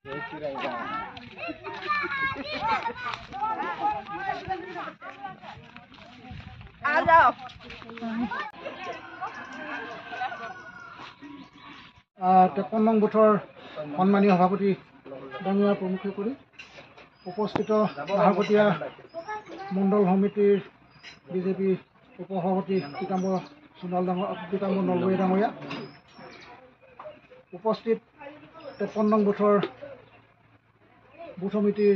आ जाओ। 53 নং বুথৰ সন্মানীয় সভাপতি ডাঙৰীয়া প্ৰমুখ্য কৰি উপস্থিত নাহৰকটীয়া মণ্ডল সমিতিৰ বিজেপি উপসভাপতি পীতাম্বৰ নলবৰী ডাঙৰীয়া, উপস্থিত 53 নং বুথৰ বুথ সমিতিৰ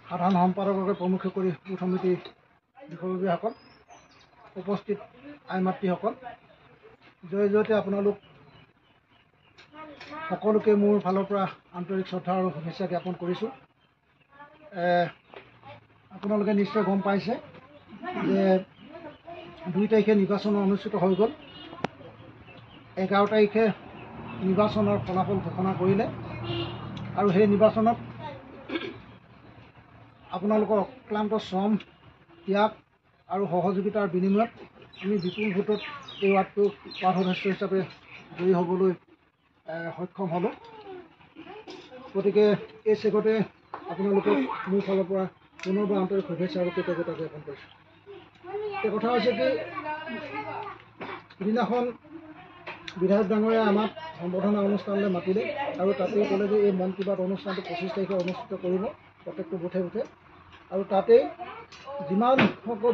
সাধাৰণ সম্পাদককে প্ৰমুখ্য কৰি বুথ সমিতিৰ বিষয়ববীয়াসকল, উপস্থিত আই মাতৃসকল, জয়তে আপোনালোক সকলোকে মোৰ ফালৰ পৰা আন্তৰিক শ্ৰদ্ধা আৰু শুভেচ্ছা জ্ঞাপন কৰিছোঁ। আপোনালোকে নিশ্চয় গম পাইছে যে 2 তাৰিখে নিৰ্বাচন অনুষ্ঠিত হৈ গ'ল। 11 তাৰিখে নিৰ্বাচনৰ ফলাফল ঘোষণা কৰিলে আৰু সেই নিৰ্বাচনত আপোনালোকৰ অক্লান্ত শ্ৰম, ত্যাগ আৰু সহযোগিতাৰ বিনিময়ত আমি বিপুল ভোটত এই ৱাৰ্ডটো ৱাৰ্ড সদস্য হিচাপে জয়ী হ'বলৈ সক্ষম হ'লোঁ। গতিকে এই চেগতে আপোনালোকক মোৰ ফালৰ পৰা পুনৰবাৰ আন্তৰিক শুভেচ্ছা আৰু কৃতজ্ঞতা জ্ঞাপন কৰিছোঁ। এই কথা হৈছে কি, সিদিনাখন বিধায়ক ডাঙৰীয়াই আমাক সম্বৰ্ধনা অনুষ্ঠানলৈ মাতিলে আৰু তাতেই ক'লে যে এই মন কী বাত অনুষ্ঠানটো 25 তাৰিখে অনুষ্ঠিত কৰিব প্ৰত্যেকটো বুথে বুথে, আৰু তাতেই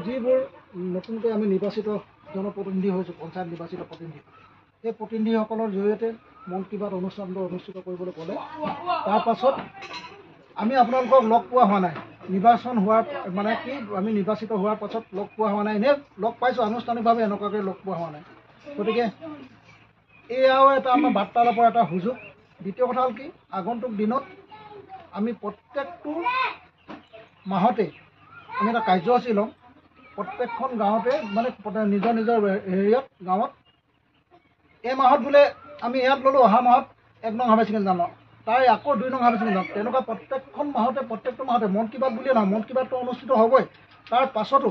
যিবোৰ নতুনকৈ আমি নিৰ্বাচিত জনপ্ৰতিনিধি হৈছোঁ, পঞ্চায়ত নিৰ্বাচিত প্ৰতিনিধি, সেই প্ৰতিনিধিসকলৰ জৰিয়তে মন কী বাত অনুষ্ঠানটো অনুষ্ঠিত কৰিবলৈ ক'লে। তাৰ পাছত আমি আপোনালোকক লগ পোৱা হোৱা নাই, নিৰ্বাচন হোৱাৰ মানে কি আমি নিৰ্বাচিত হোৱাৰ পাছত লগ পোৱা হোৱা নাই, এনেই লগ পাইছোঁ আনুষ্ঠানিকভাৱে, এনেকুৱাকৈ লগ পোৱা হোৱা নাই। গতিকে এয়াও এটা আমাৰ বাৰ্তালাপৰ এটা সুযোগ। দ্বিতীয় কথা হ'ল কি, আগন্তুক দিনত আমি প্ৰত্যেকটো মাহতে আমি এটা কাৰ্যসূচী ল'ম, প্ৰত্যেকখন গাঁৱতে মানে নিজৰ নিজৰ হেৰিয়ত গাঁৱত এই মাহত বোলে আমি ইয়াত ল'লোঁ, অহা মাহত 1 নং হাইস্কুল যাম, তাই আকৌ 2 নং হাইস্কুল যাম, তেনেকুৱা প্ৰত্যেকখন মাহতে প্ৰত্যেকটো মাহতে মন কী বাত বুলিয়ে নহয়, মন কী বাতটো অনুষ্ঠিত হ'বই। তাৰ পাছতো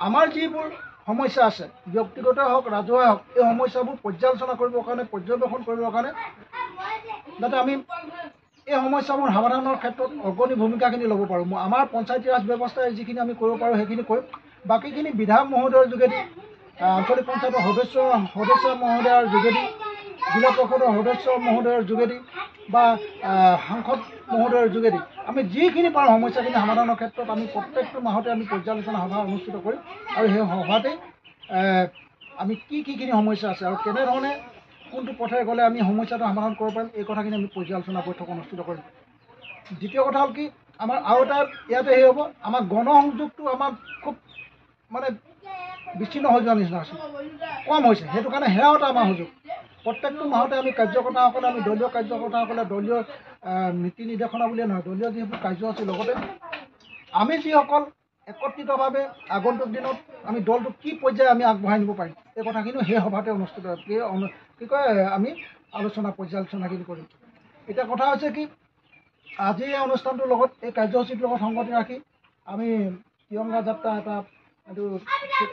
আমাৰ যিবোৰ সমস্যা আছে, ব্যক্তিগত হওক ৰাজহুৱা হওক, এই সমস্যাবোৰ পৰ্যালোচনা কৰিবৰ কাৰণে, পৰ্যবেক্ষণ কৰিবৰ কাৰণে, যাতে আমি এই সমস্যাবোৰ সমাধানৰ ক্ষেত্ৰত অগ্ৰণী ভূমিকাখিনি ল'ব পাৰোঁ। আমাৰ পঞ্চায়তী ৰাজ ব্যৱস্থাই যিখিনি আমি কৰিব পাৰোঁ সেইখিনি কৰিম। বাকীখিনি বিধায়ক মহোদয়ৰ যোগেদি, আঞ্চলিক পঞ্চায়তৰ সদস্য মহোদয়ৰ যোগেদি, জিলা পৰিষদৰ সদস্য মহোদয়ৰ যোগেদি বা সাংসদ মহোদয়ৰ যোগেদি আমি যিখিনি পাৰোঁ সমস্যাখিনি সমাধানৰ ক্ষেত্ৰত আমি প্ৰত্যেকটো মাহতে আমি পৰ্যালোচনা সভা অনুষ্ঠিত কৰিম। আৰু সেই সভাতে আমি কিখিনি সমস্যা আছে আৰু কেনেধৰণে কোনটো পথেৰে গ'লে আমি সমস্যাটো সমাধান কৰিব পাৰিম, এই কথাখিনি আমি পৰ্যালোচনা বৈঠক অনুষ্ঠিত কৰিম। দ্বিতীয় কথা হ'ল কি, আমাৰ আৰু এটা ইয়াতে হেৰি হ'ব, আমাৰ গণসংযোগটো আমাৰ খুব মানে বিচ্ছিন্ন হৈ যোৱাৰ নিচিনা হৈছে, কম হৈছে। সেইটো কাৰণে সেয়াও এটা আমাৰ সুযোগ। প্ৰত্যেকটো মাহতে আমি কাৰ্যকৰ্তাসকলে, আমি দলীয় কাৰ্যকৰ্তাসকলে দলীয় নীতি নিৰ্দেশনা বুলিয়ে নহয়, দলীয় যিবোৰ কাৰ্যসূচী, লগতে আমি যিসকল একত্ৰিতভাৱে আগন্তুক দিনত আমি দলটো কি পৰ্যায়ে আমি আগবঢ়াই নিব পাৰিম, এই কথাখিনিও সেই সভাতে অনুষ্ঠিত আমি পৰ্যালোচনাখিনি কৰিম। এতিয়া কথা হৈছে কি, আজি এই অনুষ্ঠানটোৰ লগত, এই কাৰ্যসূচীটোৰ লগত সংগতি ৰাখি আমি তিৰংগা যাত্ৰা এটা, এইটো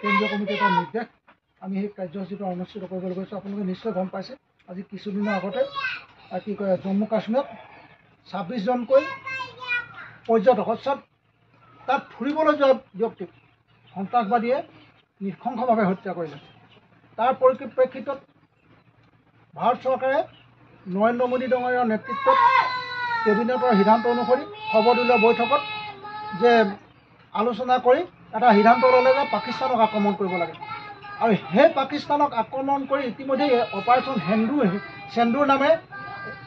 কেন্দ্ৰীয় কমিটিৰ এটা নিৰ্দেশ, আমি সেই কাৰ্যসূচীটো অনুষ্ঠিত কৰিবলৈ গৈছোঁ। আপোনালোকে নিশ্চয় গম পাইছে, আজি কিছুদিনৰ আগতে জম্মু কাশ্মীৰত 26 জনকৈ পৰ্যটক, অৰ্থাৎ তাত ফুৰিবলৈ যোৱা ব্যক্তিক সন্ত্ৰাসবাদীয়ে নৃশংসভাৱে হত্যা কৰিলে। তাৰ পৰিপ্ৰেক্ষিতত ভাৰত চৰকাৰে নৰেন্দ্ৰ মোদী ডাঙৰীয়াৰ নেতৃত্বত কেবিনেটৰ সিদ্ধান্ত অনুসৰি সৰ্বদলীয় বৈঠকত যে আলোচনা কৰি এটা সিদ্ধান্ত ল'লে যে পাকিস্তানক আক্ৰমণ কৰিব লাগে। আৰু সেই পাকিস্তানক আক্ৰমণ কৰি ইতিমধ্যে অপাৰেশ্যন সেন্দুৰ নামে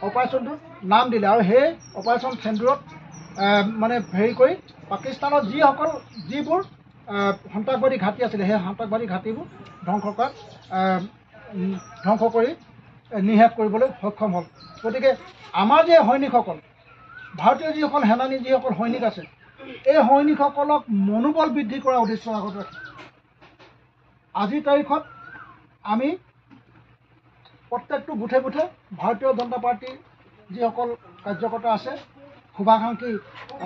অপাৰেশ্যনটোৰ নাম দিলে। আৰু সেই অপাৰেশ্যন সেন্দুৰত মানে হেৰি কৰি পাকিস্তানত যিবোৰ সন্ত্ৰাসবাদী ঘাটি আছিলে, সেই সন্ত্ৰাসবাদী ঘাটিবোৰ ধ্বংস কৰি নিঃশেষ কৰিবলৈ সক্ষম হ'ল। গতিকে আমাৰ যে সৈনিকসকল, ভাৰতীয় যিসকল সেনানী, যিসকল সৈনিক আছে, এই সৈনিকসকলক মনোবল বৃদ্ধি কৰাৰ উদ্দেশ্য আগত ৰাখি আজিৰ তাৰিখত আমি প্ৰত্যেকটো বুথে বুথে ভাৰতীয় জনতা পাৰ্টীৰ যিসকল কাৰ্যকৰ্তা আছে, শুভাকাংক্ষী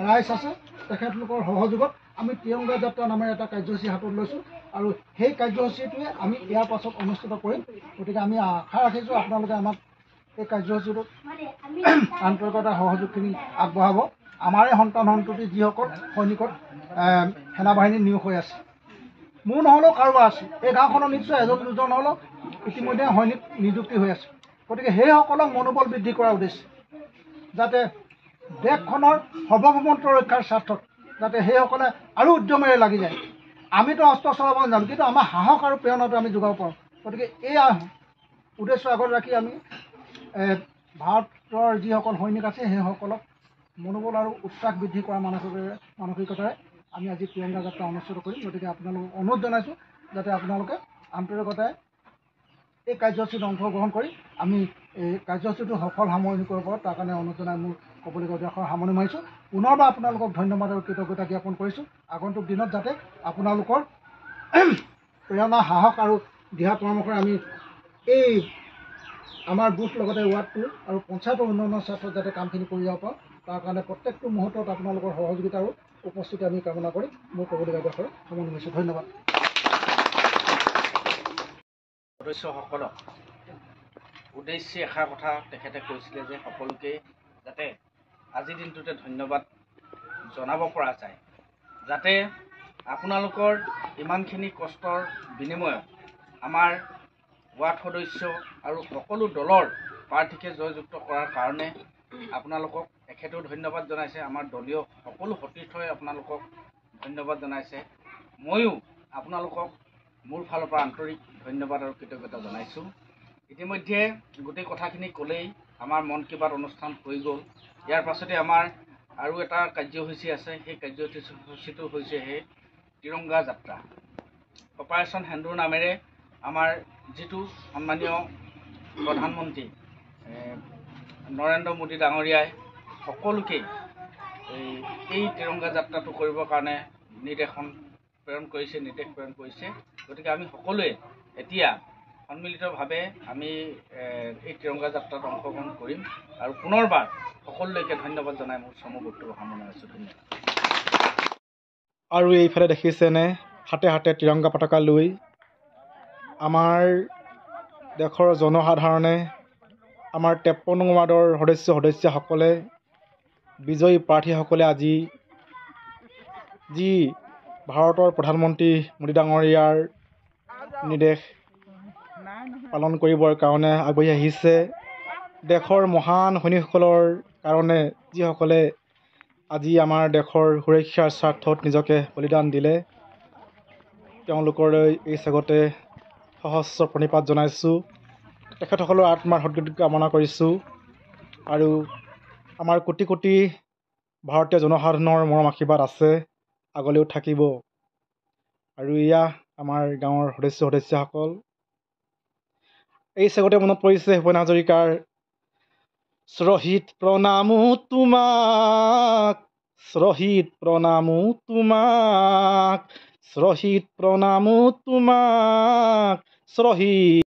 ৰাইজ আছে, তেখেতলোকৰ সহযোগত আমি তিৰংগা যাত্ৰা নামেৰে এটা কাৰ্যসূচী হাতত লৈছোঁ। আৰু সেই কাৰ্যসূচীটোৱে আমি ইয়াৰ পাছত অনুষ্ঠিত কৰিম। গতিকে আমি আশা ৰাখিছোঁ আপোনালোকে আমাক এই কাৰ্যসূচীটোত আন্তৰিকতা সহযোগখিনি আগবঢ়াব। আমাৰে সন্তান সন্ততি যিসকল সৈনিকত সেনাবাহিনীত নিয়োগ হৈ আছে, মোৰ নহ'লেও কাৰোবাৰ আছে, এই গাঁওখনৰ নিশ্চয় এজন দুজন হ'লেও ইতিমধ্যে সৈনিক নিযুক্তি হৈ আছে। গতিকে সেইসকলক মনোবল বৃদ্ধি কৰাৰ উদ্দেশ্যে যাতে দেশখনৰ সাৰ্বভৌমত্ব ৰক্ষাৰ স্বাৰ্থত যাতে সেইসকলে আৰু উদ্যমেৰে লাগি যায়। আমিতো অস্ত্ৰ চলাব নাজানো, কিন্তু আমাৰ সাহস আৰু প্ৰেৰণাটো আমি যোগাব পাৰোঁ। গতিকে এই উদ্দেশ্য আগত ৰাখি আমি ভাৰতৰ যিসকল সৈনিক আছে সেইসকলক মনোবল আৰু উৎসাহ বৃদ্ধি কৰা মানসিকতাৰে আমি আজি তিৰংগা যাত্ৰা অনুষ্ঠিত কৰিম। গতিকে আপোনালোকক অনুৰোধ জনাইছোঁ যাতে আপোনালোকে আন্তৰিকতাৰে এই কাৰ্যসূচীত অংশগ্ৰহণ কৰি আমি এই কাৰ্যসূচীটো সফল সামৰণি কৰিব পাৰোঁ, তাৰ কাৰণে অনুৰোধ জনাই মোৰ ক'বলগীয়া দেশৰ সামৰণি মাৰিছোঁ। পুনৰবাৰ আপোনালোকক ধন্যবাদ আৰু কৃতজ্ঞতা জ্ঞাপন কৰিছোঁ। আগন্তুক দিনত যাতে আপোনালোকৰ প্ৰেৰণা, সাহস আৰু দিহা পৰামৰ্শৰে আমি এই আমাৰ বুথ লগতে ৱাৰ্ডটো আৰু পঞ্চায়তৰ উন্নয়নৰ স্বাৰ্থত যাতে কামখিনি কৰি যাব পাৰোঁ, তাৰ কাৰণে প্ৰত্যেকটো মুহূৰ্তত আপোনালোকৰ সহযোগিতা আৰু উপস্থিতি আমি কামনা কৰি মোৰ ক'বলগীয়া দেশৰ সামৰণি মাৰিছোঁ। ধন্যবাদ। সদস্যসকলক উদ্দেশ্যে এষাৰ কথা তেখেতে কৈছিলে যে সকলোকে যাতে আজিৰ দিনটোতে ধন্যবাদ জনাব পৰা যায়, যাতে আপোনালোকৰ ইমানখিনি কষ্টৰ বিনিময়ত আমাৰ ৱাৰ্ড সদস্য আৰু সকলো দলৰ প্ৰাৰ্থীকে জয়যুক্ত কৰাৰ কাৰণে আপোনালোকক তেখেতেও ধন্যবাদ জনাইছে। আমাৰ দলীয় সকলো সতীৰ্থই আপোনালোকক ধন্যবাদ জনাইছে। ময়ো আপোনালোকক মোৰ ফালৰ পৰা আন্তৰিক ধন্যবাদ আৰু কৃতজ্ঞতা জনাইছোঁ। ইতিমধ্যে গোটেই কথাখিনি ক'লেই আমাৰ মন কী বাত অনুষ্ঠান হৈ গ'ল। ইয়াৰ পাছতে আমাৰ আৰু এটা কাৰ্যসূচী আছে, সেই কাৰ্যসূচীটো হৈছে সেই তিৰংগা যাত্ৰা। অপাৰেশ্যন সেন্দুৰ নামেৰে আমাৰ যিটো সন্মানীয় প্ৰধানমন্ত্ৰী নৰেন্দ্ৰ মোদী ডাঙৰীয়াই সকলোকে এই তিৰংগা যাত্ৰাটো কৰিবৰ কাৰণে নিৰ্দেশ প্ৰেৰণ কৰিছে। গতিকে আমি সকলোৱে এতিয়া সন্মিলিতভাৱে আমি এই তিৰংগা যাত্ৰাত অংশগ্ৰহণ কৰিম আৰু পুনৰবাৰ সকলোলৈকে ধন্যবাদ জনাই মোৰ চমু বক্তব্য সামৰণি মাৰিছোঁ। ধন্যবাদ। আৰু এইফালে দেখিছেনে হাতে হাতে তিৰংগা পতাকা লৈ আমাৰ দেশৰ জনসাধাৰণে, আমাৰ 53 নং ৱাৰ্ডৰ সদস্যসকলে, বিজয়ী প্ৰাৰ্থীসকলে আজি যি ভাৰতৰ প্ৰধানমন্ত্ৰী মোদী ডাঙৰীয়াৰ নিৰ্দেশ পালন কৰিবৰ কাৰণে আগবাঢ়ি আহিছে। দেশৰ মহান সৈনিকসকলৰ কাৰণে, যিসকলে আজি আমাৰ দেশৰ সুৰক্ষাৰ স্বাৰ্থত নিজকে বলিদান দিলে, তেওঁলোকলৈ এই চেগতে সহস্ৰ প্ৰণিপাত জনাইছোঁ। তেখেতসকলৰ আত্মাৰ সদ্গতি কামনা কৰিছোঁ আৰু আমাৰ কোটি কোটি ভাৰতীয় জনসাধাৰণৰ মৰম আশীৰ্বাদ আছে, আগলৈও থাকিব। আৰু এয়া আমাৰ গাঁৱৰ সদস্যসকল। এই চেগতে মনত পৰিছে ভূপেন হাজৰিকাৰ শ্বহীদ প্ৰণামো তোমাক, শ্বহীদ প্ৰণামো তোমাক, শ্বহীদ প্ৰণামো তোমাক, শ্বহীদ